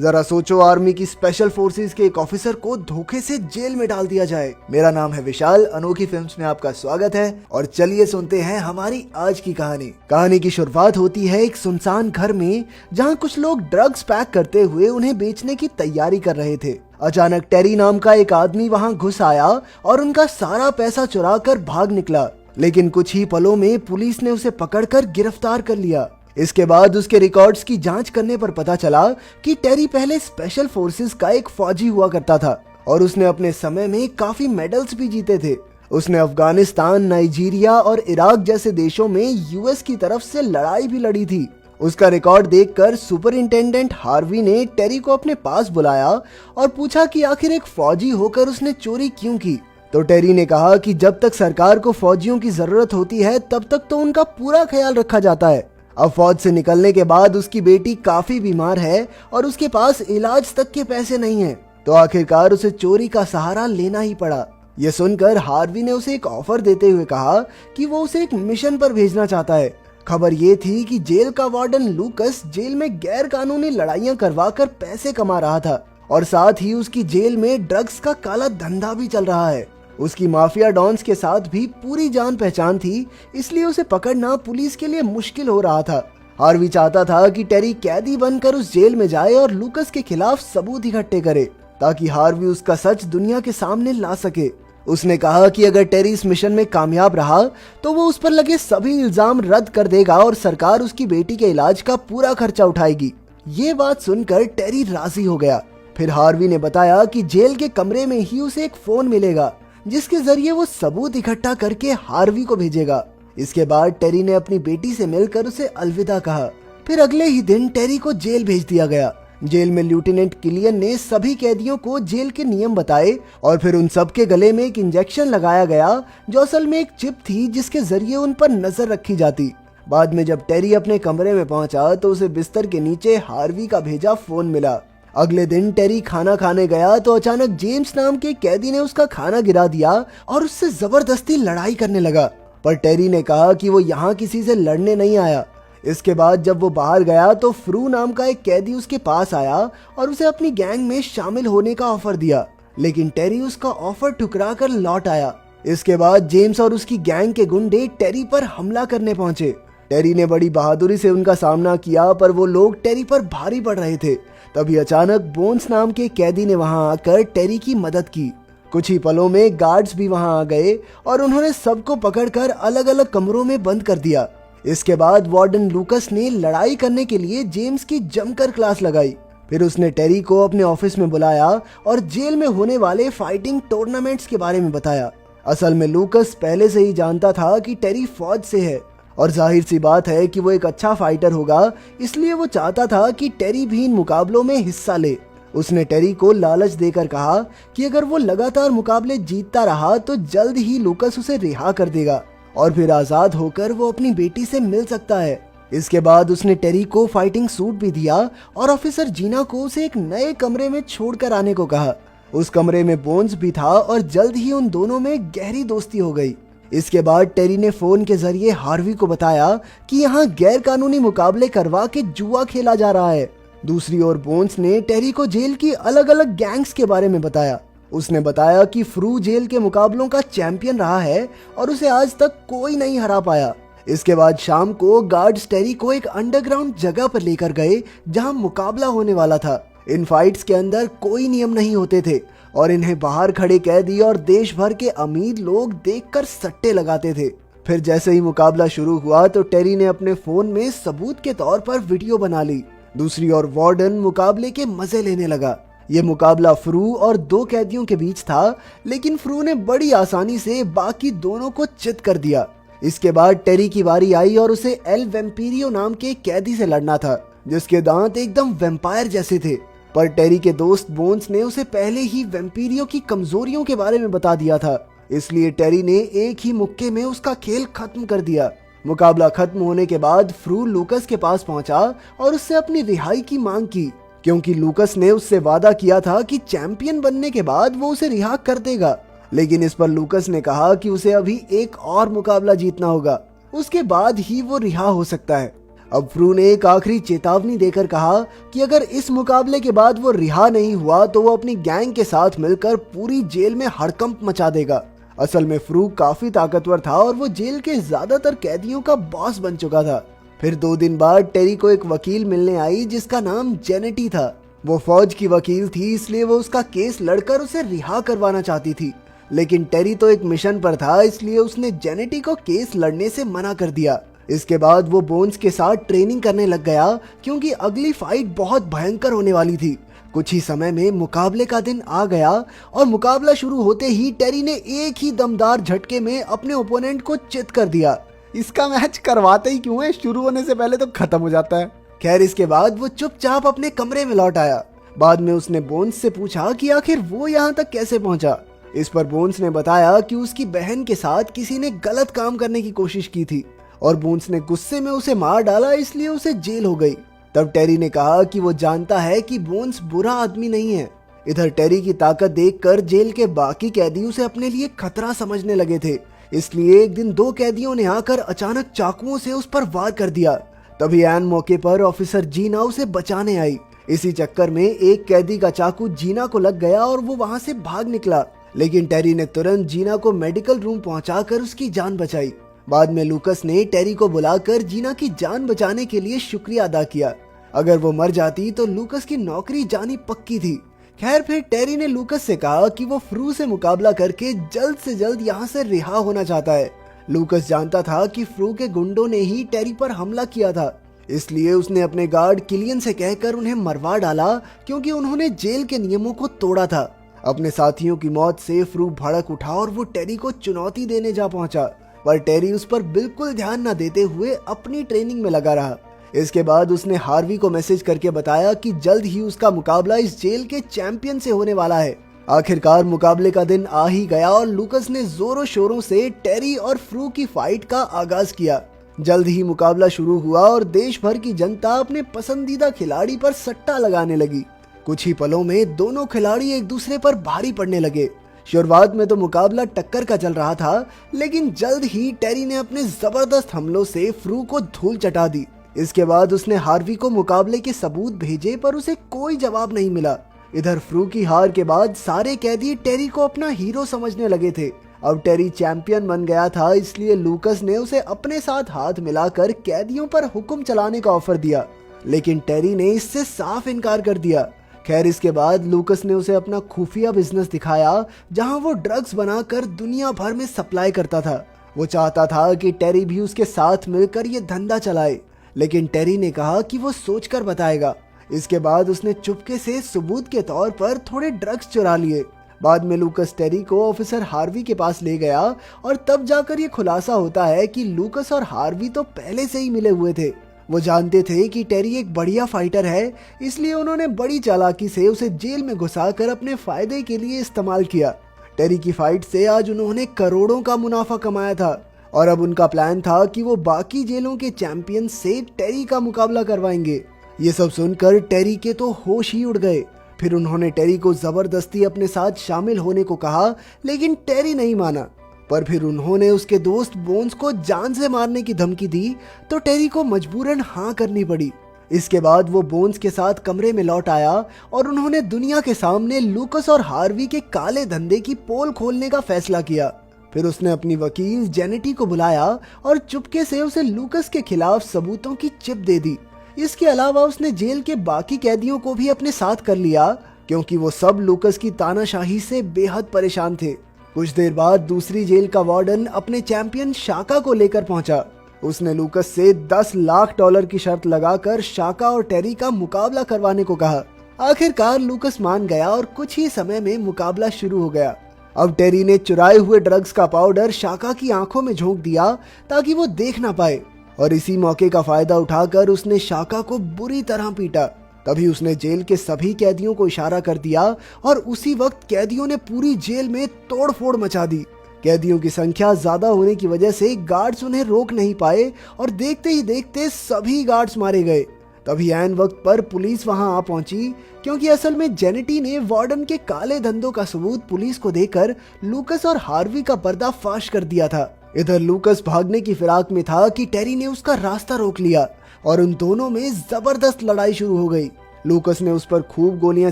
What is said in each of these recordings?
जरा सोचो, आर्मी की स्पेशल फोर्सेस के एक ऑफिसर को धोखे से जेल में डाल दिया जाए। मेरा नाम है विशाल, अनोखी फिल्म्स में आपका स्वागत है और चलिए सुनते हैं हमारी आज की कहानी। कहानी की शुरुआत होती है एक सुनसान घर में, जहां कुछ लोग ड्रग्स पैक करते हुए उन्हें बेचने की तैयारी कर रहे थे। अचानक टेरी नाम का एक आदमी वहां घुस आया और उनका सारा पैसा चुरा कर भाग निकला, लेकिन कुछ ही पलों में पुलिस ने उसे पकड़कर गिरफ्तार कर लिया। इसके बाद उसके रिकॉर्ड्स की जांच करने पर पता चला कि टेरी पहले स्पेशल फोर्सेस का एक फौजी हुआ करता था और उसने अपने समय में काफी मेडल्स भी जीते थे। उसने अफगानिस्तान, नाइजीरिया और इराक जैसे देशों में यूएस की तरफ से लड़ाई भी लड़ी थी। उसका रिकॉर्ड देखकर सुपरिंटेंडेंट हार्वी ने टेरी को अपने पास बुलाया और पूछा कि आखिर एक फौजी होकर उसने चोरी क्यों की। तो टेरी ने कहा कि जब तक सरकार को फौजियों की जरूरत होती है तब तक तो उनका पूरा ख्याल रखा जाता है। अब फौज से निकलने के बाद उसकी बेटी काफी बीमार है और उसके पास इलाज तक के पैसे नहीं हैं, तो आखिरकार उसे चोरी का सहारा लेना ही पड़ा। ये सुनकर हार्वी ने उसे एक ऑफर देते हुए कहा कि वो उसे एक मिशन पर भेजना चाहता है। खबर ये थी कि जेल का वार्डन लूकस जेल में गैर कानूनी लड़ाइयां करवाकर पैसे कमा रहा था और साथ ही उसकी जेल में ड्रग्स का काला धंधा भी चल रहा है। उसकी माफिया डॉन्स के साथ भी पूरी जान पहचान थी, इसलिए उसे पकड़ना पुलिस के लिए मुश्किल हो रहा था। हार्वी चाहता था कि टेरी कैदी बनकर उस जेल में जाए और लूकस के खिलाफ सबूत इकट्ठे करे, ताकि हार्वी उसका सच दुनिया के सामने ला सके। उसने कहा कि अगर टेरी इस मिशन में कामयाब रहा तो वो उस पर लगे सभी इल्जाम रद्द कर देगा और सरकार उसकी बेटी के इलाज का पूरा खर्चा उठाएगी। ये बात सुनकर टेरी राजी हो गया। फिर हार्वी ने बताया कि जेल के कमरे में ही उसे एक फोन मिलेगा, जिसके जरिए वो सबूत इकट्ठा करके हार्वी को भेजेगा। इसके बाद टेरी ने अपनी बेटी से मिलकर उसे अलविदा कहा। फिर अगले ही दिन टेरी को जेल भेज दिया गया। जेल में लेफ्टिनेंट किलियन ने सभी कैदियों को जेल के नियम बताए और फिर उन सब के गले में एक इंजेक्शन लगाया गया, जो असल में एक चिप थी जिसके जरिए उन पर नजर रखी जाती। बाद में जब टेरी अपने कमरे में पहुंचा तो उसे बिस्तर के नीचे हार्वी का भेजा फोन मिला। अगले दिन टेरी खाना खाने गया तो अचानक जेम्स नाम के कैदी ने उसका खाना गिरा दिया और उससे जबरदस्ती लड़ाई करने लगा, पर टेरी ने कहा कि वो यहाँ किसी से लड़ने नहीं आया। इसके बाद जब वो बाहर गया तो फ्रू नाम का एक कैदी उसके पास आया और उसे अपनी गैंग में शामिल होने का ऑफर दिया, लेकिन टेरी उसका ऑफर ठुकरा कर लौट आया। इसके बाद जेम्स और उसकी गैंग के गुंडे टेरी पर हमला करने पहुंचे। टेरी ने बड़ी बहादुरी से उनका सामना किया, पर वो लोग टेरी पर भारी पड़ रहे थे। तभी अचानक बोन्स नाम के कैदी ने वहां आकर टेरी की मदद की। कुछ ही पलों में गार्ड्स भी वहां आ गए और उन्होंने सबको पकड़कर अलग अलग कमरों में बंद कर दिया। इसके बाद वार्डन लूकस ने लड़ाई करने के लिए जेम्स की जमकर क्लास लगाई। फिर उसने टेरी को अपने ऑफिस में बुलाया और जेल में होने वाले फाइटिंग टूर्नामेंट्स के बारे में बताया। असल में लूकस पहले से ही जानता था कि टेरी फौज से है और जाहिर सी बात है कि वो एक अच्छा फाइटर होगा, इसलिए वो चाहता था कि टेरी भी इन मुकाबलों में हिस्सा ले। उसने टेरी को लालच देकर कहा कि अगर वो लगातार मुकाबले जीतता रहा तो जल्द ही लूकस उसे रिहा कर देगा और फिर आजाद होकर वो अपनी बेटी से मिल सकता है। इसके बाद उसने टेरी को फाइटिंग सूट भी दिया और ऑफिसर जीना को उसे एक नए कमरे में छोड़कर आने को कहा। उस कमरे में बोन्स भी था और जल्द ही उन दोनों में गहरी दोस्ती हो गई। इसके बाद टेरी ने फोन के जरिए हार्वी को बताया कि यहाँ गैर कानूनी मुकाबले करवा के जुआ खेला जा रहा है। दूसरी ओर बोन्स ने टेरी को जेल की अलग अलग गैंग्स के बारे में बताया। उसने बताया कि फ्रू जेल के मुकाबलों का चैंपियन रहा है और उसे आज तक कोई नहीं हरा पाया। इसके बाद शाम को गार्ड्स टेरी को एक अंडरग्राउंड जगह पर लेकर गए जहां मुकाबला होने वाला था। इन फाइट्स के अंदर कोई नियम नहीं होते थे और इन्हें बाहर खड़े कैदी और देश भर के अमीर लोग देखकर सट्टे लगाते थे। फिर जैसे ही मुकाबला शुरू हुआ तो टेरी ने अपने फोन में सबूत के तौर पर वीडियो बना ली। दूसरी ओर वार्डन मुकाबले के मजे लेने लगा। ये मुकाबला फ्रू और दो कैदियों के बीच था, लेकिन फ्रू ने बड़ी आसानी से बाकी दोनों को चित कर दिया। इसके बाद टेरी की बारी आई और उसे एल वेम्पीरियो नाम के कैदी से लड़ना था, जिसके दांत एकदम वेम्पायर जैसे थे। पर टेरी के दोस्त बोन्स ने उसे पहले ही वेम्पीरियो की कमजोरियों के बारे में बता दिया था, इसलिए टेरी ने एक ही मुक्के में उसका खेल खत्म कर दिया। मुकाबला खत्म होने के बाद फ्रू लूकस के पास पहुंचा और उससे अपनी रिहाई की मांग की, क्योंकि लूकस ने उससे वादा किया था कि चैंपियन बनने के बाद वो उसे रिहा कर देगा। लेकिन इस पर लूकस ने कहा कि उसे अभी एक और मुकाबला जीतना होगा, उसके बाद ही वो रिहा हो सकता है। अब फ्रू ने एक आखिरी चेतावनी देकर कहा कि अगर इस मुकाबले के बाद वो रिहा नहीं हुआ तो वो अपनी गैंग के साथ मिलकर पूरी जेल में हड़कंप मचा देगा। असल में फ्रू काफी ताकतवर था और वो जेल के ज्यादातर कैदियों का बॉस बन चुका था। फिर 2 दिन बाद टेरी को एक वकील मिलने आई जिसका नाम जेनेटी था। वो फौज की वकील थी, इसलिए वो उसका केस लड़कर उसे रिहा करवाना चाहती थी। लेकिन टेरी तो एक मिशन पर था, इसलिए उसने जेनेटी को केस लड़ने से मना कर दिया। इसके बाद वो बोन्स के साथ ट्रेनिंग करने लग गया क्योंकि अगली फाइट बहुत भयंकर होने वाली थी। कुछ ही समय में मुकाबले का दिन आ गया और मुकाबला शुरू होते ही टेरी ने एक ही दमदार झटके में अपने ओपोनेंट को चित कर दिया। इसका मैच करवाते ही क्यों है, शुरू होने से पहले तो खत्म हो जाता है। खैर इसके बाद वो चुपचाप अपने कमरे में लौट आया। बाद में उसने बोन्स से पूछा कि आखिर वो यहाँ तक कैसे पहुंचा। इस पर बोन्स ने बताया कि उसकी बहन के साथ किसी ने गलत काम करने की कोशिश की थी और बोन्स ने गुस्से में उसे मार डाला, इसलिए उसे जेल हो गई। तब टेरी ने कहा कि वो जानता है कि बोन्स बुरा आदमी नहीं है। इधर टेरी की ताकत देखकर जेल के बाकी कैदी उसे अपने लिए खतरा समझने लगे थे, इसलिए एक दिन 2 कैदियों ने आकर अचानक चाकुओं से उस पर वार कर दिया। तभी ऐन मौके पर ऑफिसर जीना उसे बचाने आई। इसी चक्कर में एक कैदी का चाकू जीना को लग गया और वो वहां से भाग निकला, लेकिन टेरी ने तुरंत जीना को मेडिकल रूम पहुंचाकर उसकी जान बचाई। बाद में लूकस ने टेरी को बुलाकर जीना की जान बचाने के लिए शुक्रिया अदा किया। अगर वो मर जाती तो लूकस की नौकरी जानी पक्की थी। खैर फिर टेरी ने लूकस से कहा कि वो फ्रू से मुकाबला करके जल्द से जल्द यहाँ से रिहा होना चाहता है। लूकस जानता था कि फ्रू के गुंडों ने ही टेरी पर हमला किया था, इसलिए उसने अपने गार्ड किलियन से कहकर उन्हें मरवा डाला क्योंकि उन्होंने जेल के नियमों को तोड़ा था। अपने साथियों की मौत से फ्रू भड़क उठा और वो टेरी को चुनौती देने जा पहुंचा, पर टेरी उस पर बिल्कुल ध्यान न देते हुए अपनी ट्रेनिंग में लगा रहा। इसके बाद उसने हार्वी को मैसेज करके बताया कि जल्द ही उसका मुकाबला इस जेल के चैंपियन से होने वाला है। आखिरकार मुकाबले का दिन आ ही गया और लूकस ने जोरों शोरों से टेरी और फ्रू की फाइट का आगाज किया। जल्द ही मुकाबला शुरू हुआ और देश भर की जनता अपने पसंदीदा खिलाड़ी पर सट्टा लगाने लगी। कुछ ही पलों में दोनों खिलाड़ी एक दूसरे पर भारी पड़ने लगे। शुरुआत में तो मुकाबला टक्कर का चल रहा था, लेकिन जल्द ही टेरी ने अपने जबरदस्त हमलों से फ्रू को धूल चटा दी। इसके बाद उसने हार्वी को मुकाबले के सबूत भेजे, पर उसे कोई जवाब नहीं मिला। इधर फ्रू की हार के बाद सारे कैदी टेरी को अपना हीरो समझने लगे थे। अब टेरी चैंपियन बन गया था, इसलिए लूकस ने उसे अपने साथ हाथ मिलाकर कैदियों पर हुक्म चलाने का ऑफर दिया, लेकिन टेरी ने इससे साफ इनकार कर दिया। खैर इसके बाद लूकस ने उसे अपना खुफिया बिजनेस दिखाया, जहां वो ड्रग्स बनाकर दुनिया भर में सप्लाई करता था। वो चाहता था कि टेरी भी उसके साथ मिलकर ये धंधा चलाए, लेकिन टेरी ने कहा कि वो सोचकर बताएगा। इसके बाद उसने चुपके से सबूत के तौर पर थोड़े ड्रग्स चुरा लिए। बाद में लूकस टेरी को ऑफिसर हार्वी के पास ले गया और तब जाकर ये खुलासा होता है कि लूकस और हार्वी तो पहले से ही मिले हुए थे। वो जानते थे कि टेरी एक बढ़िया फाइटर है, इसलिए उन्होंने बड़ी चालाकी से उसे जेल में घुसाकर अपने फायदे के लिए इस्तेमाल किया। टेरी की फाइट से आज उन्होंने करोड़ों का मुनाफा कमाया था और अब उनका प्लान था कि वो बाकी जेलों के चैंपियन से टेरी का मुकाबला करवाएंगे। ये सब सुनकर टेरी के तो होश ही उड़ गए। फिर उन्होंने टेरी को जबरदस्ती अपने साथ शामिल होने को कहा, लेकिन टेरी नहीं माना। पर फिर उन्होंने उसके दोस्त बोन्स को जान से मारने की धमकी दी, तो टेरी को मजबूरन हाँ करनी पड़ी। इसके बाद वो बोन्स के साथ कमरे में लौट आया और उन्होंने दुनिया के सामने लूकस और हार्वी के काले धंधे की पोल खोलने का फैसला किया। फिर उसने अपनी वकील जेनेटी को बुलाया और चुपके से उसे लूकस के खिलाफ सबूतों की चिप दे दी। इसके अलावा उसने जेल के बाकी कैदियों को भी अपने साथ कर लिया, क्योंकि वो सब लूकस की तानाशाही से बेहद परेशान थे। कुछ देर बाद दूसरी जेल का वार्डन अपने चैंपियन शाका को लेकर पहुंचा। उसने लूकस से $10 लाख की शर्त लगाकर शाका और टेरी का मुकाबला करवाने को कहा। आखिरकार लूकस मान गया और कुछ ही समय में मुकाबला शुरू हो गया। अब टेरी ने चुराए हुए ड्रग्स का पाउडर शाका की आंखों में झोंक दिया ताकि वो देख ना पाए, और इसी मौके का फायदा उठाकर उसने शाका को बुरी तरह पीटा। तभी उसने जेल के सभी कैदियों को इशारा कर दिया और उसी वक्त कैदियों ने पूरी जेल में तोड़फोड़ मचा दी। कैदियों की संख्या ज्यादा होने की वजह से गार्ड्स उन्हें रोक नहीं पाए और देखते ही देखते सभी गार्ड्स मारे गए। तभी ऐन वक्त पर पुलिस वहां आ पहुंची, क्योंकि असल में जेनेटी ने वार्डन के काले धंधों का सबूत पुलिस को देकर लूकस और हार्वी का पर्दाफाश कर दिया था। इधर लूकस भागने की फिराक में था कि टेरी ने उसका रास्ता रोक लिया। और उन दोनों में जबरदस्त लड़ाई शुरू हो गई। लूकस ने उस पर खूब गोलियां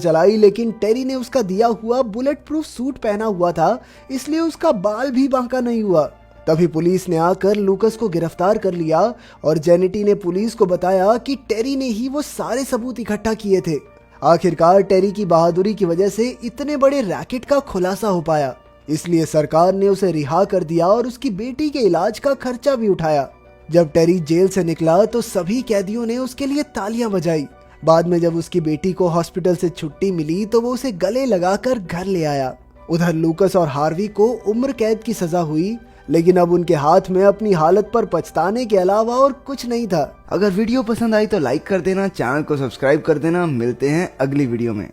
चलाई, लेकिन टेरी ने उसका दिया हुआ बुलेट प्रूफ सूट पहना हुआ था, इसलिए उसका बाल भी बांका नहीं हुआ। तभी पुलिस ने आकर लूकस को गिरफ्तार कर लिया और जेनिटी ने पुलिस को बताया कि टेरी ने ही वो सारे सबूत इकट्ठा किए थे। आखिरकार टेरी की बहादुरी की वजह से इतने बड़े रैकेट का खुलासा हो पाया, इसलिए सरकार ने उसे रिहा कर दिया और उसकी बेटी के इलाज का खर्चा भी उठाया। जब टेरी जेल से निकला तो सभी कैदियों ने उसके लिए तालियां बजाई। बाद में जब उसकी बेटी को हॉस्पिटल से छुट्टी मिली तो वो उसे गले लगाकर घर ले आया। उधर लूकस और हार्वी को उम्र कैद की सजा हुई, लेकिन अब उनके हाथ में अपनी हालत पर पछताने के अलावा और कुछ नहीं था। अगर वीडियो पसंद आई तो लाइक कर देना, चैनल को सब्सक्राइब कर देना। मिलते हैं अगली वीडियो में।